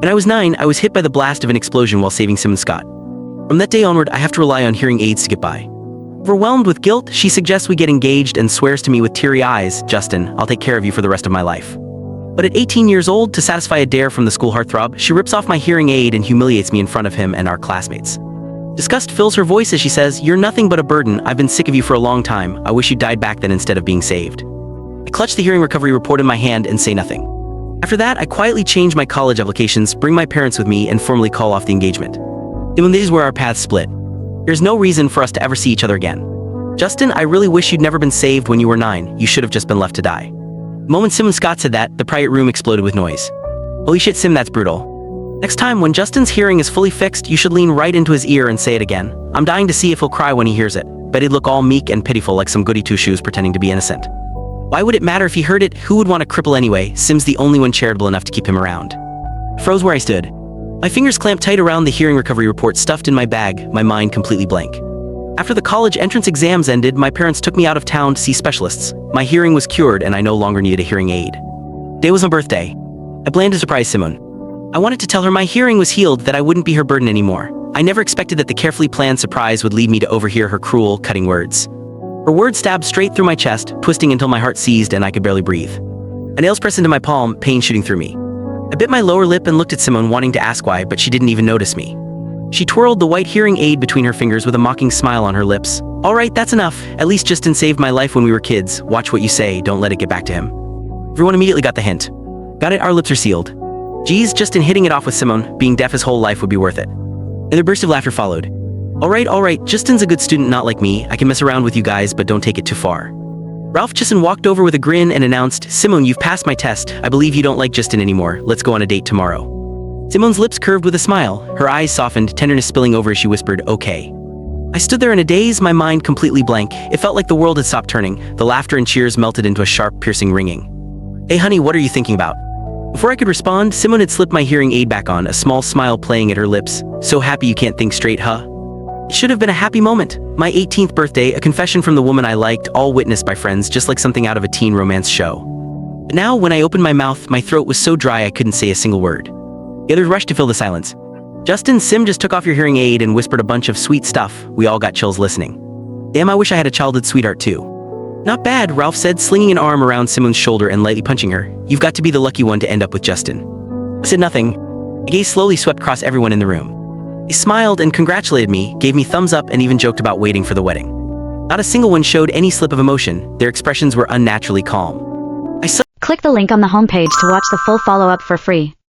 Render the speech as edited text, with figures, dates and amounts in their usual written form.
When I was 9, I was hit by the blast of an explosion while saving Sim and Scott. From that day onward, I have to rely on hearing aids to get by. Overwhelmed with guilt, she suggests we get engaged and swears to me with teary eyes, "Justin, I'll take care of you for the rest of my life." But at 18 years old, to satisfy a dare from the school heartthrob, she rips off my hearing aid and humiliates me in front of him and our classmates. Disgust fills her voice as she says, "You're nothing but a burden. I've been sick of you for a long time. I wish you died back then instead of being saved." I clutch the hearing recovery report in my hand and say nothing. After that, I quietly change my college applications, bring my parents with me, and formally call off the engagement. And this is where our paths split. There's no reason for us to ever see each other again. "Justin, I really wish you'd never been saved when you were 9. You should have just been left to die." The moment Sim and Scott said that, the private room exploded with noise. "Holy shit, Sim, that's brutal. Next time, when Justin's hearing is fully fixed, you should lean right into his ear and say it again. I'm dying to see if he'll cry when he hears it. Bet he'd look all meek and pitiful like some goody two-shoes pretending to be innocent. Why would it matter if he heard it? Who would want to cripple anyway? Sim's the only one charitable enough to keep him around." I froze where I stood. My fingers clamped tight around the hearing recovery report stuffed in my bag, my mind completely blank. After the college entrance exams ended, my parents took me out of town to see specialists. My hearing was cured and I no longer needed a hearing aid. Today was my birthday. I planned to surprise Simone. I wanted to tell her my hearing was healed, that I wouldn't be her burden anymore. I never expected that the carefully planned surprise would lead me to overhear her cruel, cutting words. Her words stabbed straight through my chest, twisting until my heart seized and I could barely breathe. A nails pressed into my palm, pain shooting through me. I bit my lower lip and looked at Simone, wanting to ask why, but she didn't even notice me. She twirled the white hearing aid between her fingers with a mocking smile on her lips. "All right, that's enough. At least Justin saved my life when we were kids. Watch what you say, don't let it get back to him." Everyone immediately got the hint. "Got it, our lips are sealed." Geez, Justin hitting it off with Simone, being deaf his whole life would be worth it. Another burst of laughter followed. All right, Justin's a good student, not like me. I can mess around with you guys, but don't take it too far." Ralph Justin walked over with a grin and announced, "Simone, you've passed my test. I believe you don't like Justin anymore. Let's go on a date tomorrow." Simone's lips curved with a smile. Her eyes softened, tenderness spilling over as she whispered, "Okay." I stood there in a daze, my mind completely blank. It felt like the world had stopped turning. The laughter and cheers melted into a sharp, piercing ringing. "Hey honey, what are you thinking about?" Before I could respond, Simone had slipped my hearing aid back on, a small smile playing at her lips. "So happy you can't think straight, huh?" It should have been a happy moment. My 18th birthday, a confession from the woman I liked, all witnessed by friends, just like something out of a teen romance show. But now, when I opened my mouth, my throat was so dry I couldn't say a single word. The others rushed to fill the silence. "Justin, Sim just took off your hearing aid and whispered a bunch of sweet stuff." We all got chills listening. Damn, I wish I had a childhood sweetheart too. "Not bad," Ralph said, slinging an arm around Simone's shoulder and lightly punching her. "You've got to be the lucky one to end up with Justin." I said nothing. My gaze slowly swept across everyone in the room. They smiled and congratulated me, gave me thumbs up, and even joked about waiting for the wedding. Not a single one showed any slip of emotion. Their expressions were unnaturally calm. Click the link on the homepage to watch the full follow-up for free.